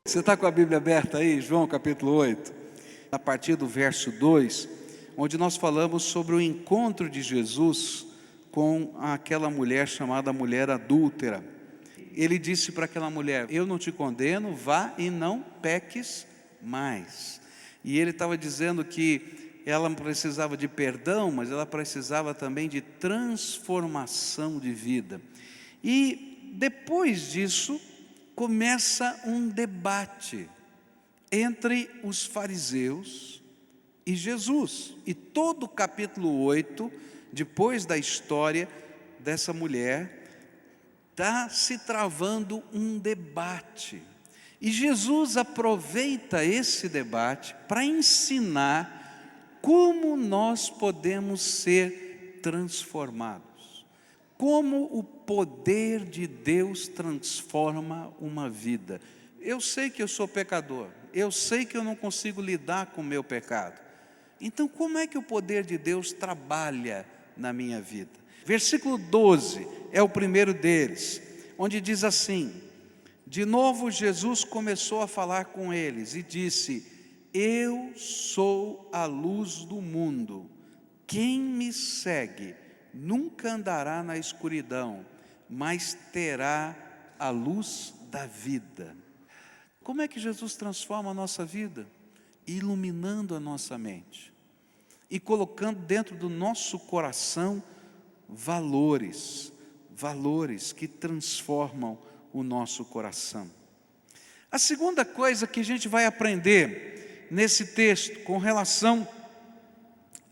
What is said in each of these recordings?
Você está com a Bíblia aberta aí, João capítulo 8, a partir do verso 2, onde nós falamos sobre o encontro de Jesus com aquela mulher chamada mulher adúltera. Ele disse para aquela mulher: eu não te condeno, vá e não peques mais. E ele estava dizendo que ela precisava de perdão, mas ela precisava também de transformação de vida. E depois disso, começa um debate entre os fariseus e Jesus. E todo o capítulo 8, depois da história dessa mulher, está se travando um debate. E Jesus aproveita esse debate para ensinar como nós podemos ser transformados. Como o poder de Deus transforma uma vida. Eu sei que eu sou pecador, eu sei que eu não consigo lidar com o meu pecado. Então, como é que o poder de Deus trabalha na minha vida? Versículo 12 é o primeiro deles, onde diz assim: de novo Jesus começou a falar com eles e disse: eu sou a luz do mundo, quem me segue nunca andará na escuridão, mas terá a luz da vida. Como é que Jesus transforma a nossa vida? Iluminando a nossa mente e colocando dentro do nosso coração valores que transformam o nosso coração. A segunda coisa que a gente vai aprender nesse texto com relação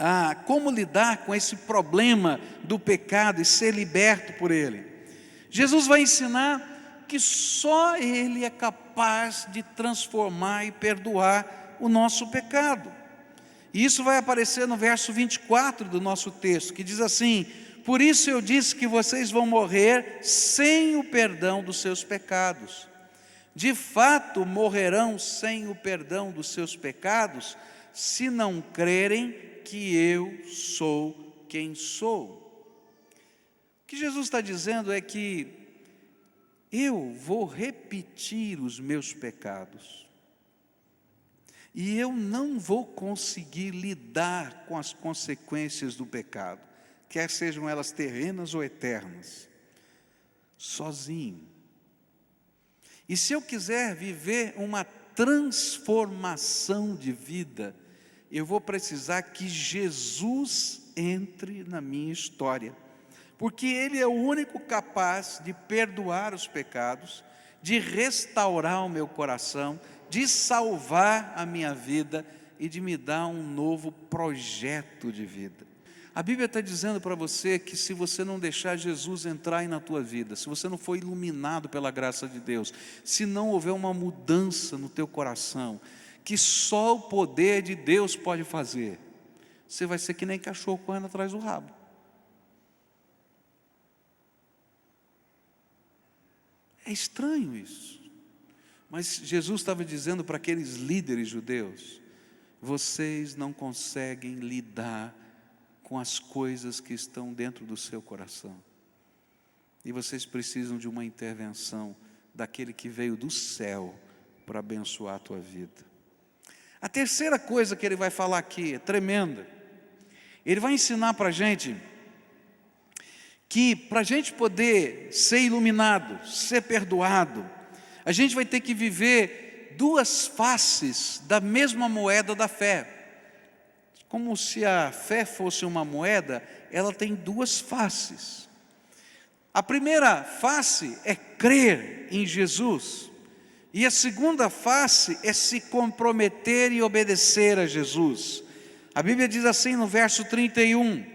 a como lidar com esse problema do pecado e ser liberto por ele. Jesus vai ensinar que só Ele é capaz de transformar e perdoar o nosso pecado. E isso vai aparecer no verso 24 do nosso texto, que diz assim: por isso eu disse que vocês vão morrer sem o perdão dos seus pecados. De fato morrerão sem o perdão dos seus pecados, se não crerem que eu sou quem sou. O que Jesus está dizendo é que eu vou repetir os meus pecados e eu não vou conseguir lidar com as consequências do pecado, quer sejam elas terrenas ou eternas, sozinho. E se eu quiser viver uma transformação de vida, eu vou precisar que Jesus entre na minha história, porque Ele é o único capaz de perdoar os pecados, de restaurar o meu coração, de salvar a minha vida e de me dar um novo projeto de vida. A Bíblia está dizendo para você que se você não deixar Jesus entrar aí na tua vida, se você não for iluminado pela graça de Deus, se não houver uma mudança no teu coração, que só o poder de Deus pode fazer, você vai ser que nem cachorro correndo atrás do rabo. É estranho isso, mas Jesus estava dizendo para aqueles líderes judeus: vocês não conseguem lidar com as coisas que estão dentro do seu coração, e vocês precisam de uma intervenção daquele que veio do céu para abençoar a tua vida. A terceira coisa que ele vai falar aqui é tremenda. Ele vai ensinar para a gente que para a gente poder ser iluminado, ser perdoado, a gente vai ter que viver duas faces da mesma moeda da fé. Como se a fé fosse uma moeda, ela tem duas faces. A primeira face é crer em Jesus. E a segunda face é se comprometer e obedecer a Jesus. A Bíblia diz assim no verso 31,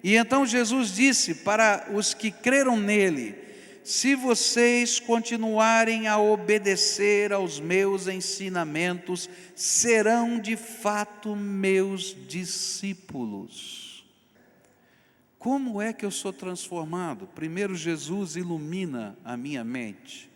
e então Jesus disse para os que creram nele: se vocês continuarem a obedecer aos meus ensinamentos, serão de fato meus discípulos. Como é que eu sou transformado? Primeiro, Jesus ilumina a minha mente.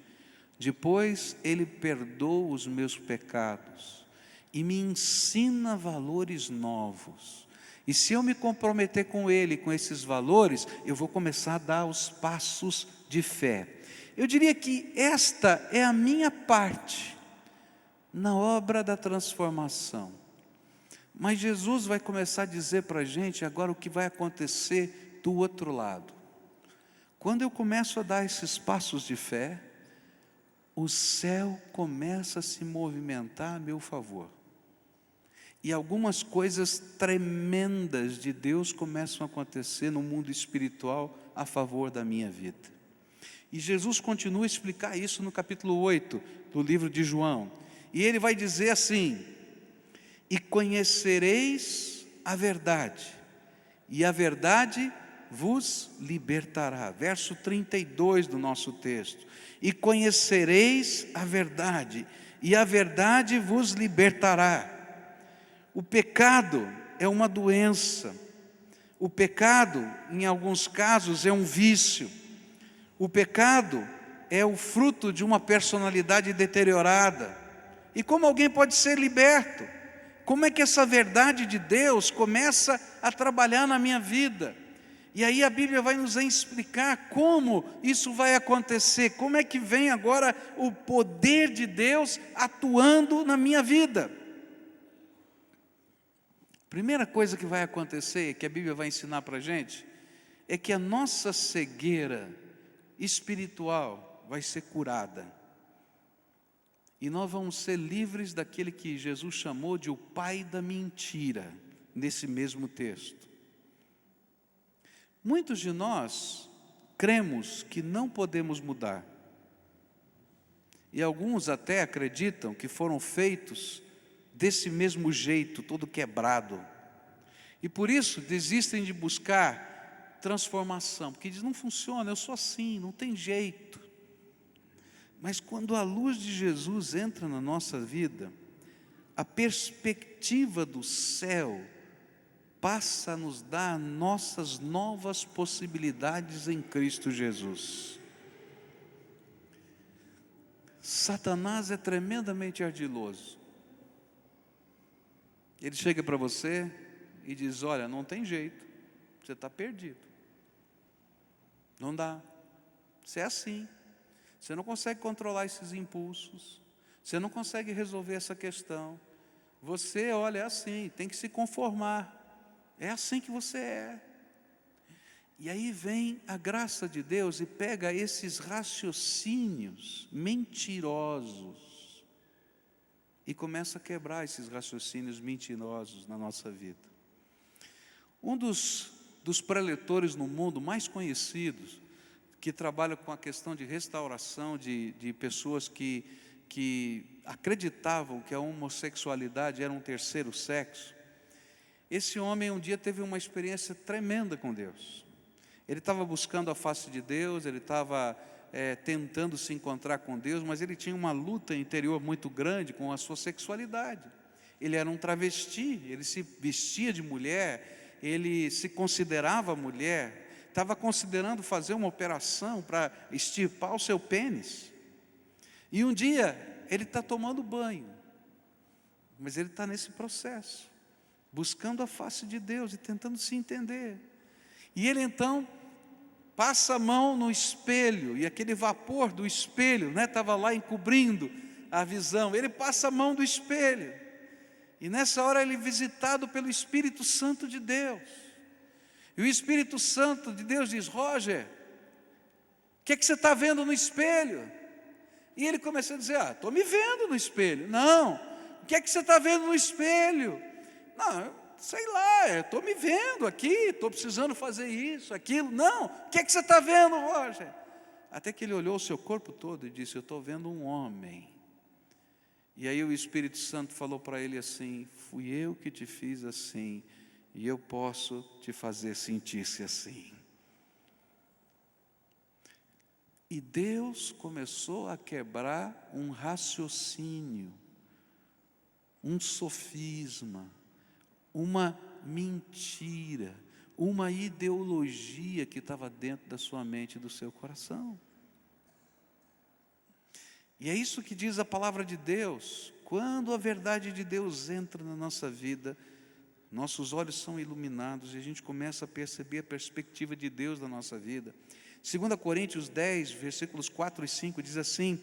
Depois, Ele perdoa os meus pecados e me ensina valores novos. E se eu me comprometer com Ele, com esses valores, eu vou começar a dar os passos de fé. Eu diria que esta é a minha parte na obra da transformação. Mas Jesus vai começar a dizer para a gente agora o que vai acontecer do outro lado. Quando eu começo a dar esses passos de fé, o céu começa a se movimentar a meu favor. E algumas coisas tremendas de Deus começam a acontecer no mundo espiritual a favor da minha vida. E Jesus continua a explicar isso no capítulo 8 do livro de João. E ele vai dizer assim: e conhecereis a verdade, e a verdade vos libertará. Verso 32 do nosso texto. E conhecereis a verdade, e a verdade vos libertará. O pecado é uma doença. O pecado, em alguns casos, é um vício. O pecado é o fruto de uma personalidade deteriorada. E como alguém pode ser liberto? Como é que essa verdade de Deus começa a trabalhar na minha vida? E aí a Bíblia vai nos explicar como isso vai acontecer, como é que vem agora o poder de Deus atuando na minha vida. Primeira coisa que vai acontecer, que a Bíblia vai ensinar para a gente, é que a nossa cegueira espiritual vai ser curada. E nós vamos ser livres daquele que Jesus chamou de o pai da mentira, nesse mesmo texto. Muitos de nós cremos que não podemos mudar. E alguns até acreditam que foram feitos desse mesmo jeito, todo quebrado. E por isso desistem de buscar transformação, porque dizem, não funciona, eu sou assim, não tem jeito. Mas quando a luz de Jesus entra na nossa vida, a perspectiva do céu passa a nos dar nossas novas possibilidades em Cristo Jesus. Satanás é tremendamente ardiloso. Ele chega para você e diz, olha, não tem jeito, você está perdido. Não dá, você é assim. Você não consegue controlar esses impulsos. Você não consegue resolver essa questão. Você, olha, é assim, tem que se conformar. É assim que você é. E aí vem a graça de Deus e pega esses raciocínios mentirosos e começa a quebrar esses raciocínios mentirosos na nossa vida. Um dos preletores no mundo mais conhecidos, que trabalha com a questão de restauração de pessoas que acreditavam que a homossexualidade era um terceiro sexo. Esse homem um dia teve uma experiência tremenda com Deus. Ele estava buscando a face de Deus, ele estava tentando se encontrar com Deus, mas ele tinha uma luta interior muito grande com a sua sexualidade. Ele era um travesti, ele se vestia de mulher, ele se considerava mulher, estava considerando fazer uma operação para extirpar o seu pênis. E um dia ele está tomando banho, mas ele está nesse processo, buscando a face de Deus e tentando se entender. E ele então passa a mão no espelho, e aquele vapor do espelho estava lá encobrindo a visão. Ele passa a mão do espelho, e nessa hora ele é visitado pelo Espírito Santo de Deus. E o Espírito Santo de Deus diz, Roger, o que você está vendo no espelho? E ele começa a dizer, estou me vendo no espelho. Não, o que você está vendo no espelho? Não, sei lá, estou me vendo aqui, estou precisando fazer isso, aquilo. Não, o que você está vendo, Roger? Até que ele olhou o seu corpo todo e disse, eu estou vendo um homem. E aí o Espírito Santo falou para ele assim, fui eu que te fiz assim, e eu posso te fazer sentir-se assim. E Deus começou a quebrar um raciocínio, um sofisma, uma mentira, uma ideologia que estava dentro da sua mente e do seu coração. E é isso que diz a palavra de Deus. Quando a verdade de Deus entra na nossa vida, nossos olhos são iluminados e a gente começa a perceber a perspectiva de Deus na nossa vida. 2 Coríntios 10, versículos 4 e 5 diz assim,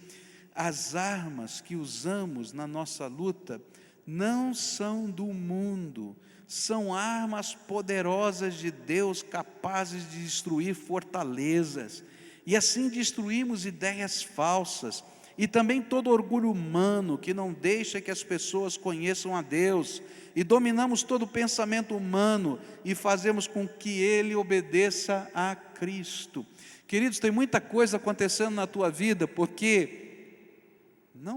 as armas que usamos na nossa luta não são do mundo, são armas poderosas de Deus, capazes de destruir fortalezas, e assim destruímos ideias falsas, e também todo orgulho humano que não deixa que as pessoas conheçam a Deus, e dominamos todo pensamento humano e fazemos com que ele obedeça a Cristo. Queridos, tem muita coisa acontecendo na tua vida, porque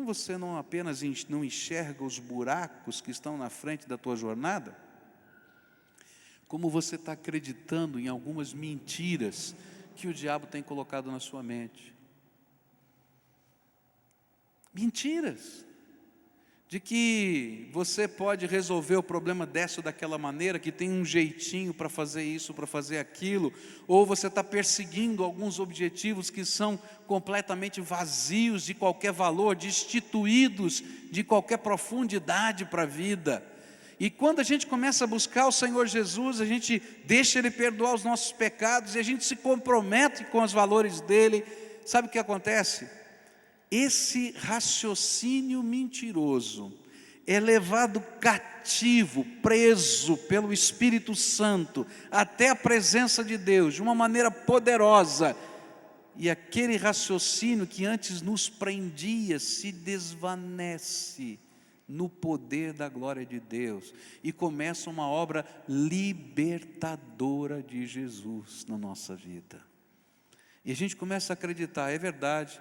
você não apenas não enxerga os buracos que estão na frente da tua jornada, como você está acreditando em algumas mentiras que o diabo tem colocado na sua mente. Mentiras de que você pode resolver o problema dessa ou daquela maneira, que tem um jeitinho para fazer isso, para fazer aquilo, ou você está perseguindo alguns objetivos que são completamente vazios de qualquer valor, destituídos de qualquer profundidade para a vida. E quando a gente começa a buscar o Senhor Jesus, a gente deixa Ele perdoar os nossos pecados, e a gente se compromete com os valores dEle, sabe o que acontece? Esse raciocínio mentiroso é levado cativo, preso pelo Espírito Santo, até a presença de Deus, de uma maneira poderosa, e aquele raciocínio que antes nos prendia, se desvanece no poder da glória de Deus, e começa uma obra libertadora de Jesus na nossa vida, e a gente começa a acreditar, é verdade,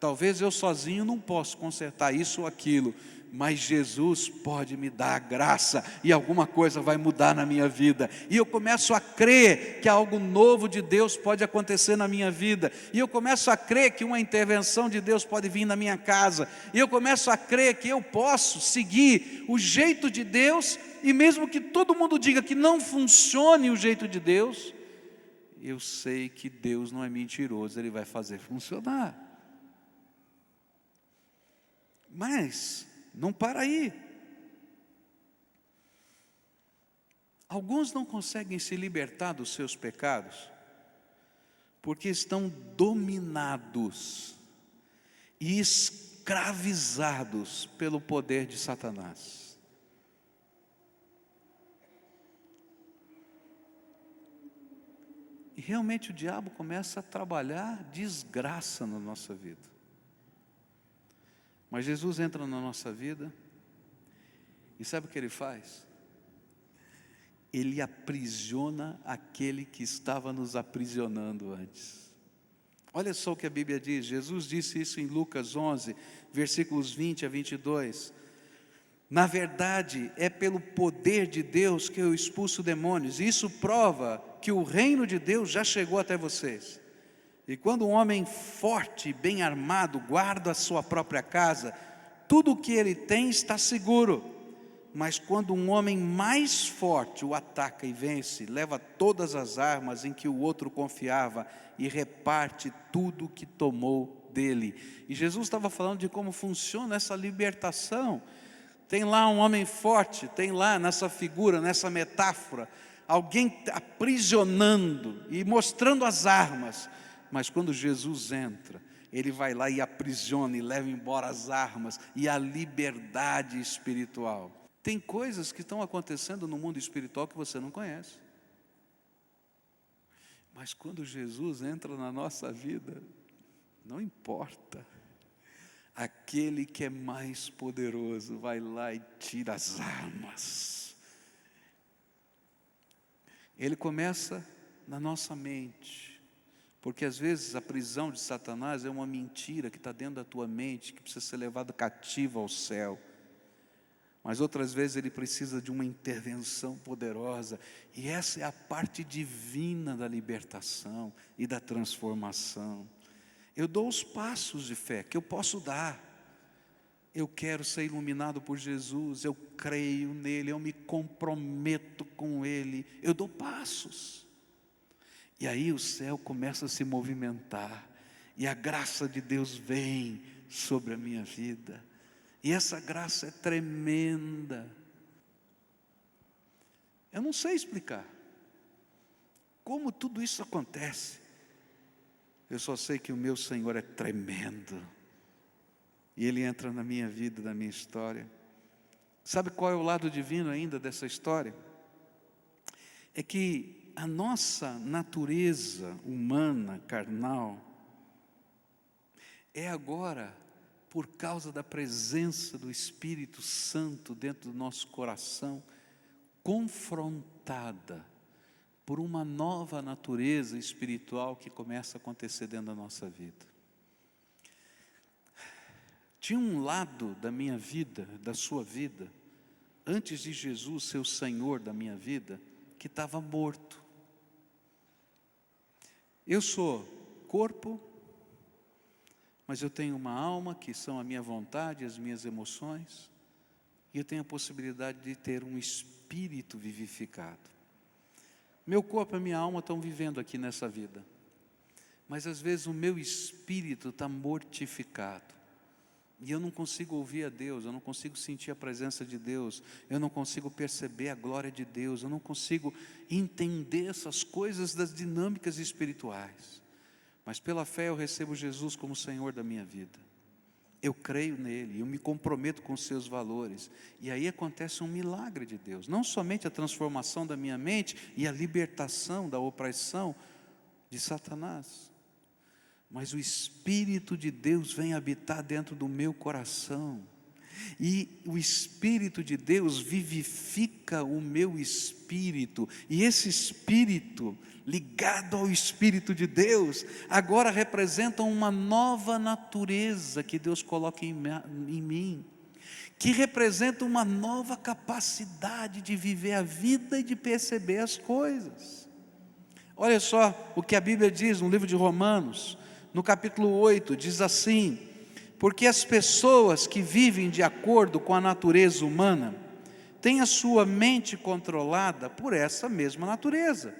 talvez eu sozinho não possa consertar isso ou aquilo, mas Jesus pode me dar a graça, e alguma coisa vai mudar na minha vida, e eu começo a crer que algo novo de Deus pode acontecer na minha vida, e eu começo a crer que uma intervenção de Deus pode vir na minha casa, e eu começo a crer que eu posso seguir o jeito de Deus, e mesmo que todo mundo diga que não funcione o jeito de Deus, eu sei que Deus não é mentiroso, Ele vai fazer funcionar. Mas não para aí. Alguns não conseguem se libertar dos seus pecados porque estão dominados e escravizados pelo poder de Satanás. E realmente o diabo começa a trabalhar desgraça na nossa vida. Mas Jesus entra na nossa vida, e sabe o que Ele faz? Ele aprisiona aquele que estava nos aprisionando antes. Olha só o que a Bíblia diz, Jesus disse isso em Lucas 11, versículos 20 a 22. Na verdade, é pelo poder de Deus que eu expulso demônios, e isso prova que o reino de Deus já chegou até vocês. E quando um homem forte e bem armado guarda a sua própria casa, tudo o que ele tem está seguro. Mas quando um homem mais forte o ataca e vence, leva todas as armas em que o outro confiava e reparte tudo o que tomou dele. E Jesus estava falando de como funciona essa libertação. Tem lá um homem forte, tem lá nessa figura, nessa metáfora, alguém aprisionando e mostrando as armas. Mas quando Jesus entra, Ele vai lá e aprisiona e leva embora as armas e a liberdade espiritual. Tem coisas que estão acontecendo no mundo espiritual que você não conhece. Mas quando Jesus entra na nossa vida, não importa. Aquele que é mais poderoso vai lá e tira as armas. Ele começa na nossa mente. Porque às vezes a prisão de Satanás é uma mentira que está dentro da tua mente, que precisa ser levada cativa ao céu. Mas outras vezes ele precisa de uma intervenção poderosa. E essa é a parte divina da libertação e da transformação. Eu dou os passos de fé que eu posso dar. Eu quero ser iluminado por Jesus, eu creio nele, eu me comprometo com ele, eu dou passos. E aí o céu começa a se movimentar, e a graça de Deus vem sobre a minha vida, e essa graça é tremenda. Eu não sei explicar como tudo isso acontece, eu só sei que o meu Senhor é tremendo, E Ele entra na minha vida, na minha história. Sabe qual é o lado divino ainda dessa história? É que a nossa natureza humana, carnal, é agora, por causa da presença do Espírito Santo dentro do nosso coração, confrontada por uma nova natureza espiritual que começa a acontecer dentro da nossa vida. Tinha um lado da minha vida, da sua vida, antes de Jesus ser o Senhor da minha vida, que estava morto. Eu sou corpo, mas eu tenho uma alma que são a minha vontade, as minhas emoções, e eu tenho a possibilidade de ter um espírito vivificado. Meu corpo e a minha alma estão vivendo aqui nessa vida, mas às vezes o meu espírito está mortificado, e eu não consigo ouvir a Deus, eu não consigo sentir a presença de Deus, eu não consigo perceber a glória de Deus, eu não consigo entender essas coisas das dinâmicas espirituais. Mas pela fé eu recebo Jesus como Senhor da minha vida. Eu creio nele, eu me comprometo com os seus valores. E aí acontece um milagre de Deus. Não somente a transformação da minha mente e a libertação da opressão de Satanás, mas o Espírito de Deus vem habitar dentro do meu coração. E o Espírito de Deus vivifica o meu espírito. E esse espírito, ligado ao Espírito de Deus, agora representa uma nova natureza que Deus coloca em mim, que representa uma nova capacidade de viver a vida e de perceber as coisas. Olha só o que a Bíblia diz no livro de Romanos, no capítulo 8, diz assim: porque as pessoas que vivem de acordo com a natureza humana têm a sua mente controlada por essa mesma natureza,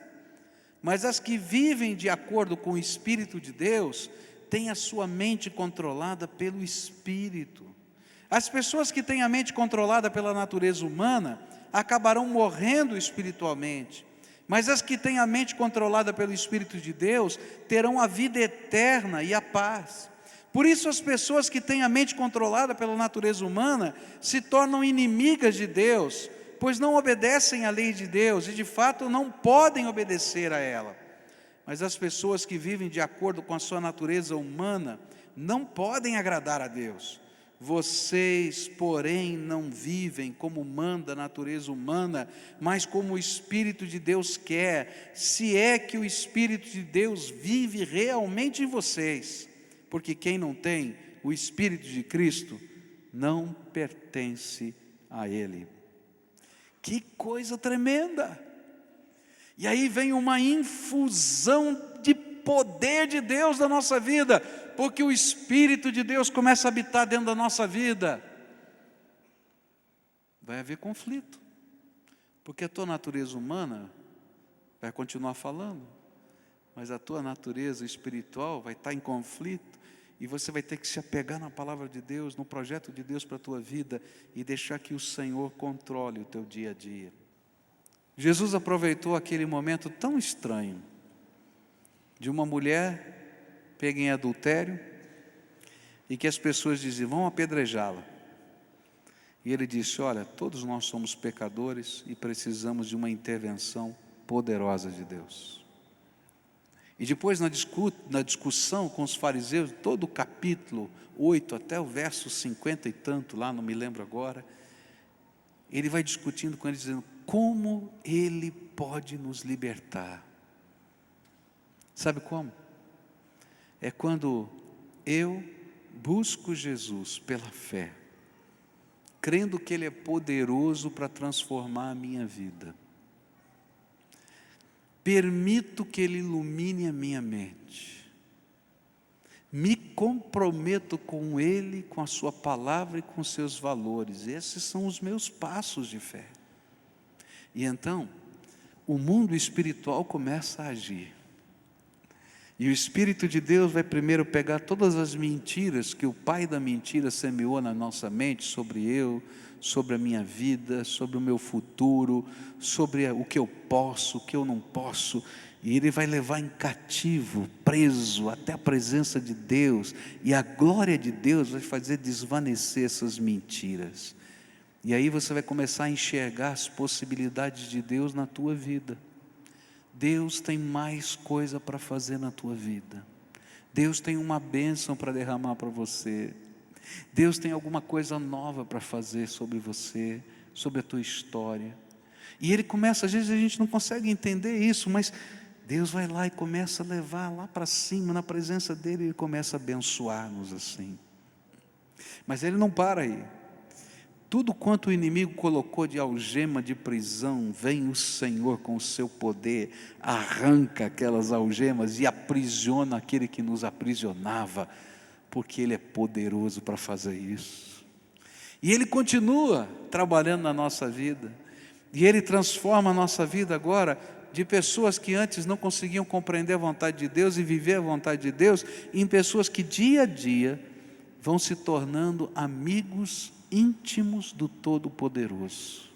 mas as que vivem de acordo com o Espírito de Deus têm a sua mente controlada pelo Espírito. As pessoas que têm a mente controlada pela natureza humana acabarão morrendo espiritualmente, mas as que têm a mente controlada pelo Espírito de Deus terão a vida eterna e a paz. Por isso as pessoas que têm a mente controlada pela natureza humana se tornam inimigas de Deus, pois não obedecem à lei de Deus e de fato não podem obedecer a ela. Mas as pessoas que vivem de acordo com a sua natureza humana não podem agradar a Deus. Vocês, porém, não vivem como manda a natureza humana, mas como o Espírito de Deus quer, se é que o Espírito de Deus vive realmente em vocês. Porque quem não tem o Espírito de Cristo não pertence a Ele. Que coisa tremenda! E aí vem uma infusão de poder de Deus na nossa vida, porque o Espírito de Deus começa a habitar dentro da nossa vida. Vai haver conflito, porque a tua natureza humana vai continuar falando, mas a tua natureza espiritual vai estar em conflito, e você vai ter que se apegar na palavra de Deus, no projeto de Deus para a tua vida, e deixar que o Senhor controle o teu dia a dia. Jesus aproveitou aquele momento tão estranho, de uma mulher pega em adultério, e que as pessoas diziam, vão apedrejá-la. E ele disse, olha, todos nós somos pecadores, e precisamos de uma intervenção poderosa de Deus. E depois na discussão com os fariseus, todo o capítulo 8 até o verso 50 e tanto, lá não me lembro agora, ele vai discutindo com eles, dizendo, como Ele pode nos libertar? Sabe como? É quando eu busco Jesus pela fé, crendo que Ele é poderoso para transformar a minha vida. Permito que Ele ilumine a minha mente. Me comprometo com Ele, com a sua palavra e com seus valores. Esses são os meus passos de fé. E então, o mundo espiritual começa a agir. E o Espírito de Deus vai primeiro pegar todas as mentiras que o pai da mentira semeou na nossa mente sobre eu, sobre a minha vida, sobre o meu futuro, sobre o que eu posso, o que eu não posso. E ele vai levar em cativo, preso, até a presença de Deus. E a glória de Deus vai fazer desvanecer essas mentiras. E aí você vai começar a enxergar as possibilidades de Deus na tua vida. Deus tem mais coisa para fazer na tua vida. Deus tem uma bênção para derramar para você. Deus tem alguma coisa nova para fazer sobre você, sobre a tua história. E Ele começa, às vezes a gente não consegue entender isso, mas Deus vai lá e começa a levar lá para cima, na presença dEle, Ele começa a abençoar-nos assim. Mas Ele não para aí. Tudo quanto o inimigo colocou de algema de prisão, vem o Senhor com o seu poder, arranca aquelas algemas e aprisiona aquele que nos aprisionava, porque Ele é poderoso para fazer isso. E Ele continua trabalhando na nossa vida, e Ele transforma a nossa vida agora, de pessoas que antes não conseguiam compreender a vontade de Deus e viver a vontade de Deus, em pessoas que dia a dia vão se tornando amigos íntimos do Todo-Poderoso.